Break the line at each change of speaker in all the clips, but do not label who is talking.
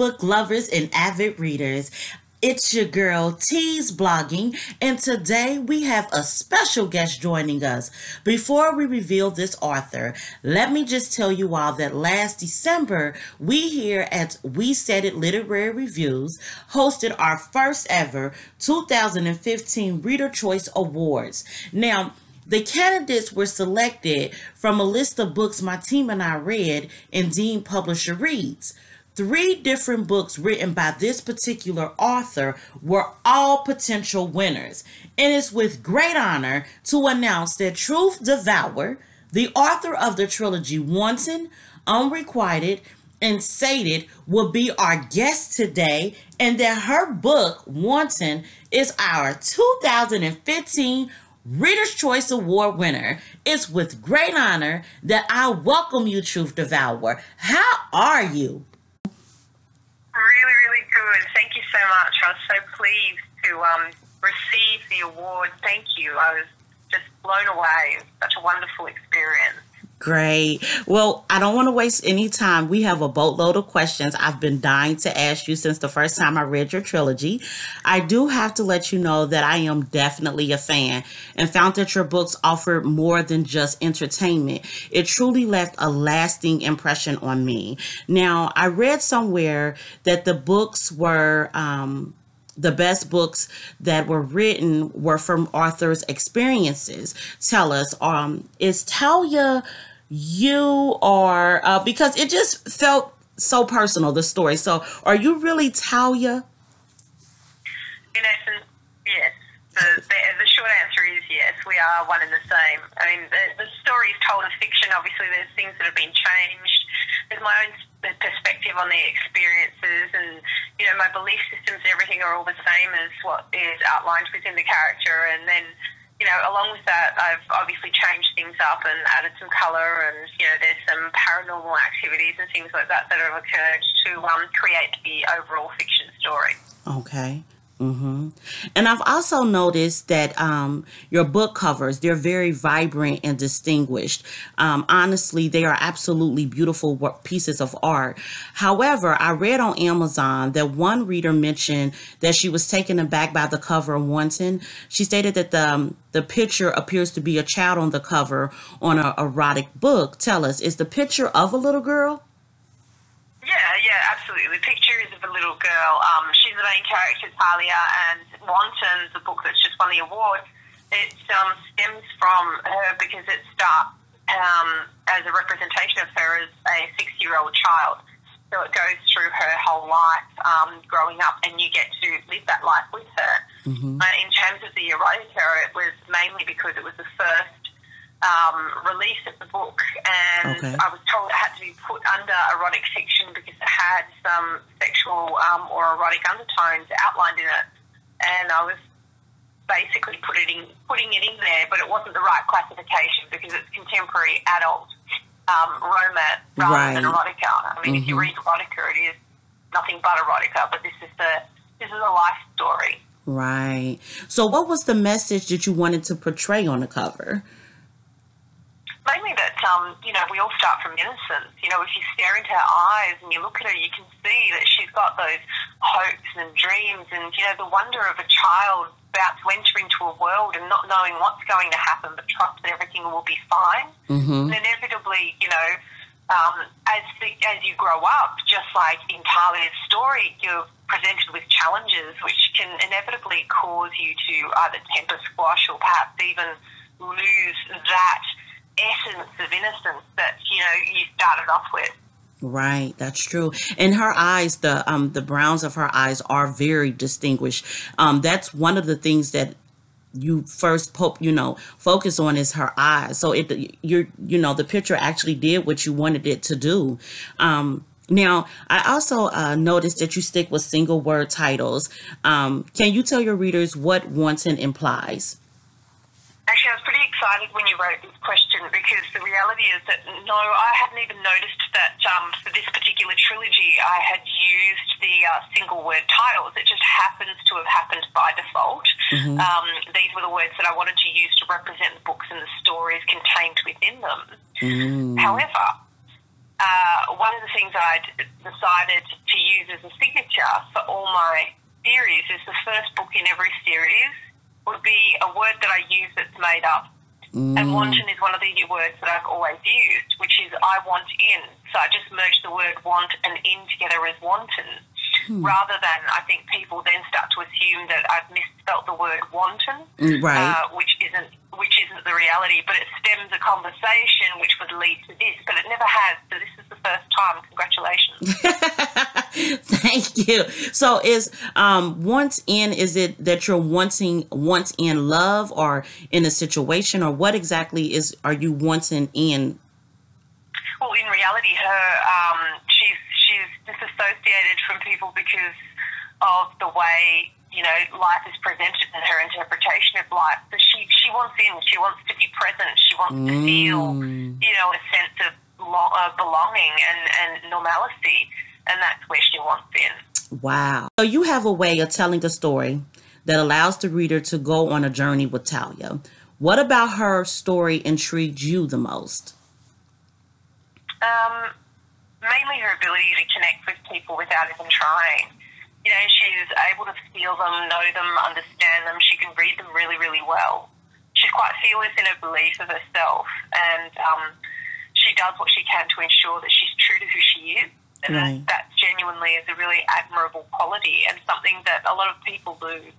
book lovers and avid readers. It's your girl T's blogging, and today we have a special guest joining us. Before we reveal this author, let me just tell you all that last December, we here at WeSaidIt Literary Reviews hosted our first ever 2015 Reader Choice Awards. Now, the candidates were selected from a list of books my team and I read and Dean Publisher reads. 3 different books written by this particular author were all potential winners. And it's with great honor to announce that Truth Devour, the author of the trilogy Wanton, Unrequited, and WeSaidIt, will be our guest today, and that her book, Wanton, is our 2015 Reader's Choice Award winner. It's with great honor that I welcome you, Truth Devour. How are you?
Really, really good. Thank you so much. I was so pleased to receive the award. Thank you. I was just blown away. It was such a wonderful experience.
Great. Well, I don't want to waste any time. We have a boatload of questions I've been dying to ask you since the first time I read your trilogy. I do have to let you know that I am definitely a fan and found that your books offered more than just entertainment. It truly left a lasting impression on me. Now, I read somewhere that the books were the best books that were written were from authors' experiences. Tell us, is Talia you, or because it just felt so personal, the story. So are you really Talia?
In essence, yes. The short answer is yes. We are one and the same. I mean, the story is told as fiction. Obviously, there's things that have been changed. There's my own perspective on the experiences, and my belief systems and everything are all the same as what is outlined within the character. And then, along with that, I've obviously changed things up and added some colour, and there's some paranormal activities and things like that have occurred to create the overall fiction story.
Okay. And I've also noticed that your book covers, they're very vibrant and distinguished. Honestly, they are absolutely beautiful pieces of art. However, I read on Amazon that one reader mentioned that she was taken aback by the cover of Wanton. She stated that the picture appears to be a child on the cover on an erotic book. Tell us, is the picture of a little girl?
Yeah, absolutely. The picture is of a little girl. She's the main character, Talia, and Wanton, the book that's just won the award, it stems from her because it starts as a representation of her as a 6-year-old child. So it goes through her whole life growing up, and you get to live that life with her. In terms of the erotica, it was mainly because it was the first release of the book, and
okay.
I was told it had to be put under erotic fiction because it had some sexual or erotic undertones outlined in it, and I was basically putting it in there, but it wasn't the right classification because it's contemporary adult romance rather than erotica. I mean, if you read erotica, it is nothing but erotica, but this is a life story.
Right. So what was the message that you wanted to portray on the cover?
Mainly that, we all start from innocence. If you stare into her eyes and you look at her, you can see that she's got those hopes and dreams and, the wonder of a child about to enter into a world and not knowing what's going to happen, but trust that everything will be fine. And inevitably, as you grow up, just like in Talia's story, you're presented with challenges which can inevitably cause you to either temper squash or perhaps even lose that essence of innocence that you started off with.
Right, that's true. And her eyes, the browns of her eyes are very distinguished. That's one of the things that you first focus on is her eyes. So the picture actually did what you wanted it to do. Now, I also noticed that you stick with single word titles. Can you tell your readers what Wanton implies?
Actually, I was pretty excited when you wrote this question because the reality is that, no, I hadn't even noticed that for this particular trilogy I had used the single word titles. It just happens to have happened by default. These were the words that I wanted to use to represent the books and the stories contained within them. However, one of the things I decided to use as a signature for all my series is the first book in every series would be a word that I use that's made up. And wanton is one of the words that I've always used, which is I want in. So I just merged the word want and in together as wanton, rather than I think people then start to assume that I've misspelt the word wanton, which isn't the reality. But it stems a conversation which would lead to this, but it never has. So this is the first time. Congratulations.
Thank you. So is once in, is it that you're wanting once in love or in a situation, or what exactly are you wanting in?
Well, in reality, she's disassociated from people because of the way, you know, life is presented and her interpretation of life. So she wants in. She wants to be present. She wants to feel, you know, a sense of belonging and normalcy. And that's where she wants in.
Wow. So you have a way of telling a story that allows the reader to go on a journey with Talia. What about her story intrigued you the most?
Mainly her ability to connect with people without even trying. You know, she's able to feel them, know them, understand them. She can read them really, really well. She's quite fearless in her belief of herself, and she does what she can to ensure that she's true to who she is. And that genuinely is a really admirable quality and something that a lot of people lose.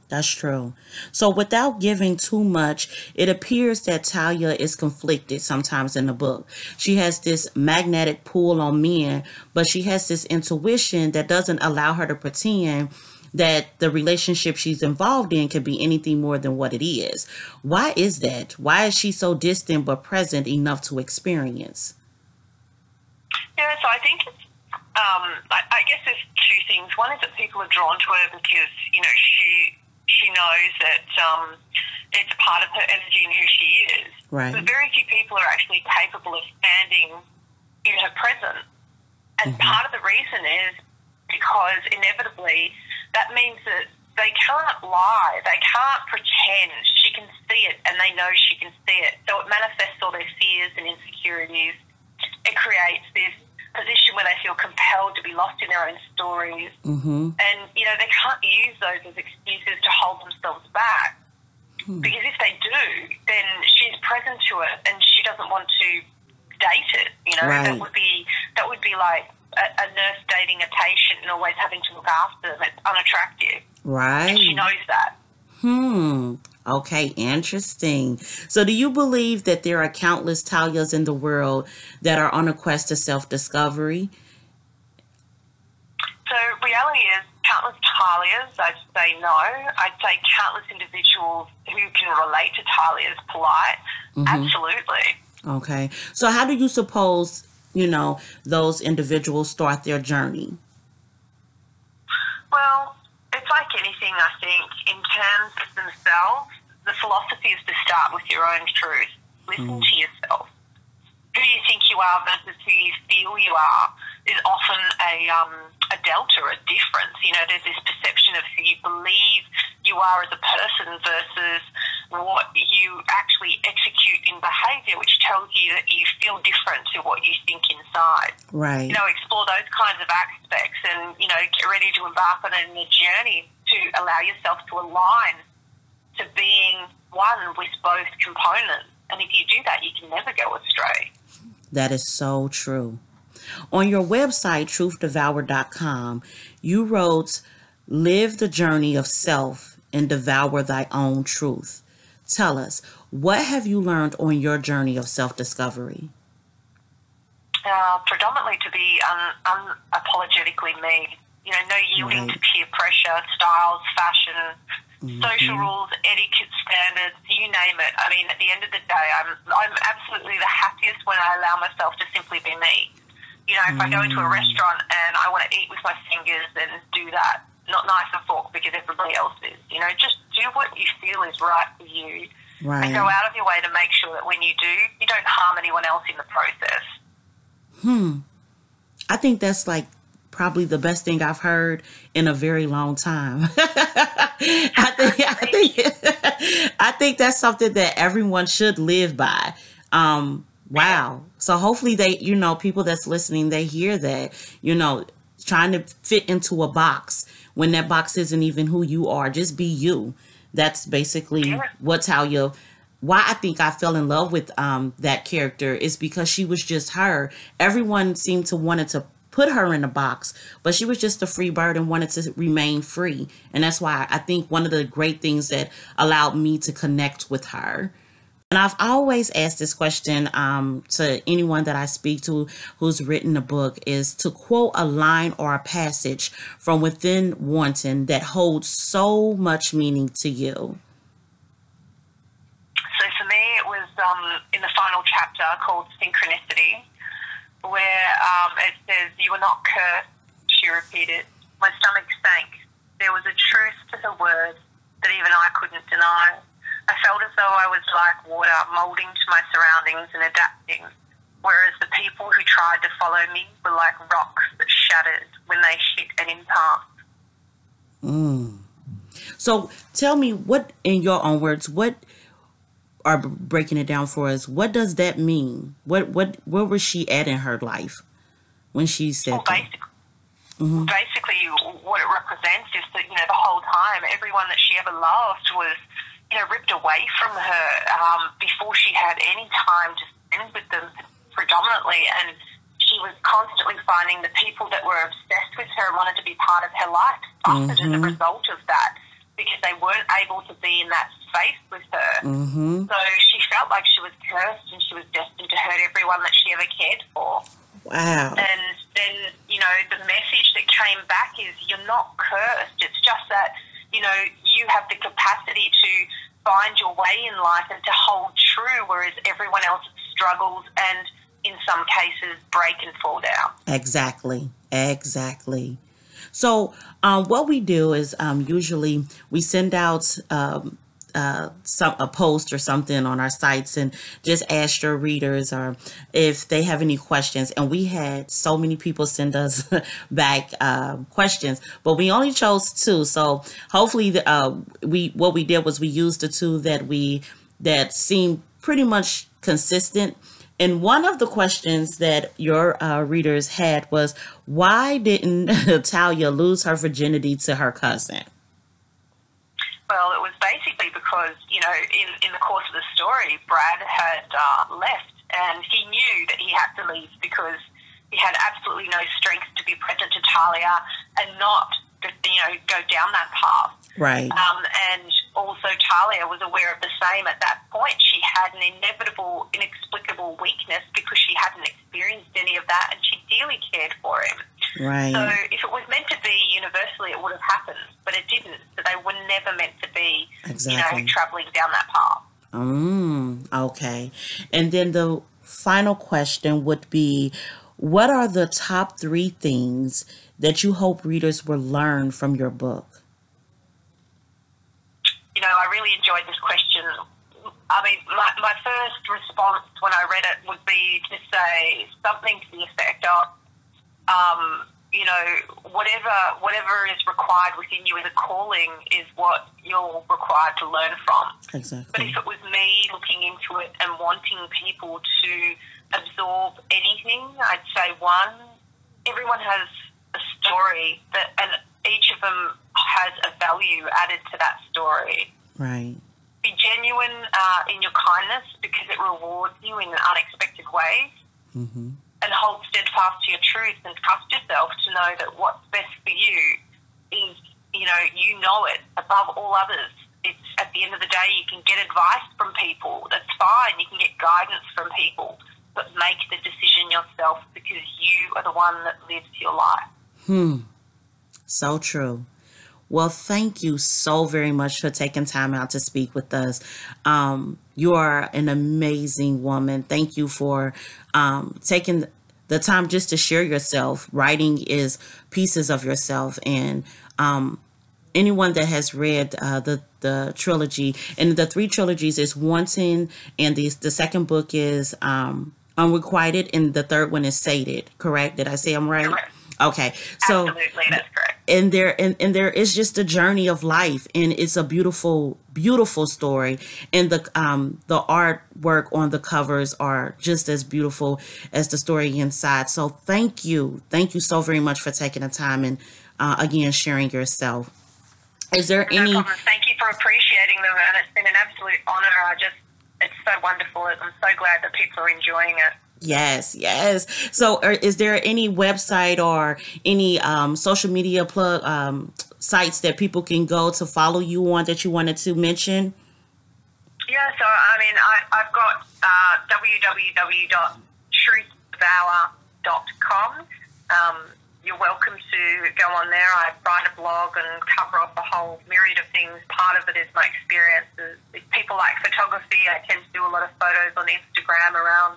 That's true. So without giving too much, it appears that Talia is conflicted sometimes in the book. She has this magnetic pull on men, but she has this intuition that doesn't allow her to pretend that the relationship she's involved in can be anything more than what it is. Why is that? Why is she so distant but present enough to experience?
Yeah, so I think it's, I guess there's two things. One is that people are drawn to her because, you know, she knows that it's a part of her energy and who she is.
Right.
But very few people are actually capable of standing in her presence. And part of the reason is because inevitably that means that they can't lie. They can't pretend. She can see it and they know she can see it. So it manifests all their fears and insecurities. It creates this position where they feel compelled to be lost in their own stories. And, you know, they can't use those as excuses to hold themselves back. Because if they do, then she's present to it and she doesn't want to date it. You know, that would be like a nurse dating a patient and always having to look after them. It's unattractive.
Right.
And she knows that.
Okay, interesting. So do you believe that there are countless Talias in the world that are on a quest to self-discovery?
So reality is countless Talias, I'd say no. I'd say countless individuals who can relate to Talia's plight. Absolutely.
Okay. So how do you suppose, you know, those individuals start their journey?
Well, it's like anything, I think, in terms of themselves, the philosophy is to start with your own truth. Listen to yourself. Who you think you are versus who you feel you are is often a delta, a difference. You know, there's this perception of who you believe you are as a person versus what you actually execute in behaviour, which tells you that you feel different to what you think inside.
Right.
You know, explore those kinds of aspects and, you know, get ready to embark on a journey to allow yourself to align to being one with both components. And if you do that, you can never go astray.
That is so true. On your website, truthdevour.com, you wrote, "Live the journey of self and devour thy own truth." Tell us, what have you learned on your journey of self-discovery?
Predominantly to be unapologetically me. You know, no yielding to peer pressure, styles, fashion, social rules, etiquette standards, you name it. I mean, at the end of the day, I'm absolutely the happiest when I allow myself to simply be me. You know, if I go into a restaurant and I want to eat with my fingers, then do that. Not knife and fork because everybody else is. You know, just do what you feel is right for you.
Right.
And go out of your way to make sure that when you do, you don't harm anyone else in the process.
I think that's like probably the best thing I've heard in a very long time. I think that's something that everyone should live by. Wow. So hopefully they, people that's listening, they hear that, trying to fit into a box when that box isn't even who you are. Just be you. That's basically why I think I fell in love with that character is because she was just her. Everyone seemed to wanted to put her in a box, but she was just a free bird and wanted to remain free. And that's why I think one of the great things that allowed me to connect with her. And I've always asked this question to anyone that I speak to who's written a book is to quote a line or a passage from within Wanton that holds so much meaning to you.
So for me, it was in the final chapter called Synchronicity, where it says, "You are not cursed," she repeated. My stomach sank. There was a truth to her words that even I couldn't deny. I felt as though I was like water, moulding to my surroundings and adapting, whereas the people who tried to follow me were like rocks that shattered when they hit an impasse.
So tell me, what, in your own words, what are breaking it down for us? What does that mean? Where was she at in her life when she said that?
Basically, what it represents is that, the whole time, everyone that she ever loved was, ripped away from her before she had any time to spend with them predominantly. And she was constantly finding the people that were obsessed with her and wanted to be part of her life suffered as a result of that, because they weren't able to be in that space with her. So she felt like she was cursed and she was destined to hurt everyone that she ever cared for.
Wow.
And then, the message that came back is, you're not cursed. It's just that, you have the capacity to find your way in life and to hold true, whereas everyone else struggles and, in some cases, break and fall down.
Exactly. So what we do is usually we send out a post or something on our sites and just ask your readers or if they have any questions. And we had so many people send us back questions, but we only chose 2. So hopefully what we did was we used the 2 that seemed pretty much consistent. And one of the questions that your readers had was, why didn't Talia lose her virginity to her cousin?
Well, it was basically because, in the course of the story, Brad had left, and he knew that he had to leave because he had absolutely no strength to be present to Talia and not, go down that path.
Right.
And also Talia was aware of the same at that point. She had an inexplicable weakness because she hadn't experienced any of that, and she dearly cared for him.
Right.
So if it was meant to be universally, it would have happened, but it didn't. So they were never meant to be, traveling down that path.
Okay. And then the final question would be, what are the top 3 things that you hope readers will learn from your book?
I really enjoyed this question. I mean, my first response when I read it would be to say something to the effect of, whatever is required within you as a calling is what you're required to learn from.
Exactly.
But if it was me looking into it and wanting people to absorb anything, I'd say, 1, everyone has a story and each of them has a value added to that story.
Right.
Be genuine in your kindness because it rewards you in unexpected ways. And hold steadfast to your truth and trust yourself to know that what's best for you is, you know it above all others. It's at the end of the day, you can get advice from people. That's fine. You can get guidance from people, but make the decision yourself because you are the one that lives your life.
So true. Well, thank you so very much for taking time out to speak with us. You are an amazing woman. Thank you for taking the time just to share yourself. Writing is pieces of yourself. And anyone that has read the trilogy, and the 3 trilogies is Wanton, and the second book is Unrequited, and the third one is WeSaidIt. Correct? Did I say I'm right?
Correct.
Okay, so
Absolutely, that's correct.
and there is just a journey of life, and it's a beautiful story, and the artwork on the covers are just as beautiful as the story inside. So thank you so very much for taking the time and again sharing yourself. Is there
No
any
problem. Thank you for appreciating them, and it's been an absolute honor. It's so wonderful. I'm so glad that people are enjoying it.
Yes. So is there any website or any social media sites that people can go to follow you on that you wanted to mention?
Yeah, so I mean, I've got www.truthdevour.com. You're welcome to go on there. I write a blog and cover off a whole myriad of things. Part of it is my experiences. If people like photography, I tend to do a lot of photos on Instagram around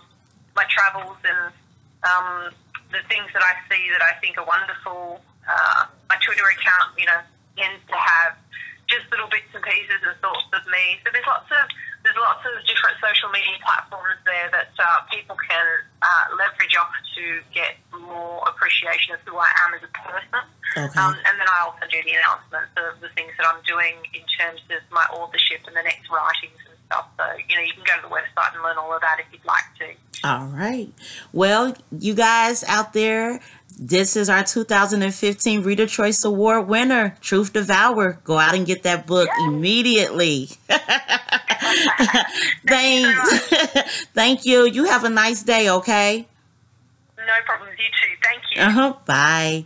my travels and the things that I see that I think are wonderful. My Twitter account, tends to have just little bits and pieces and thoughts of me. So there's lots of different social media platforms there that people can leverage off to get more appreciation of who I am as a person.
Okay.
And then I also do the announcements of the things that I'm doing in terms of my authorship and the next writings and stuff. So, you can go to the website and learn all of that if you'd like to.
All right. Well, you guys out there, this is our 2015 Reader Choice Award winner, Truth Devour. Go out and get that book immediately. Thanks. Thank you. You have a nice day, okay?
No problems. You too. Thank you.
Bye.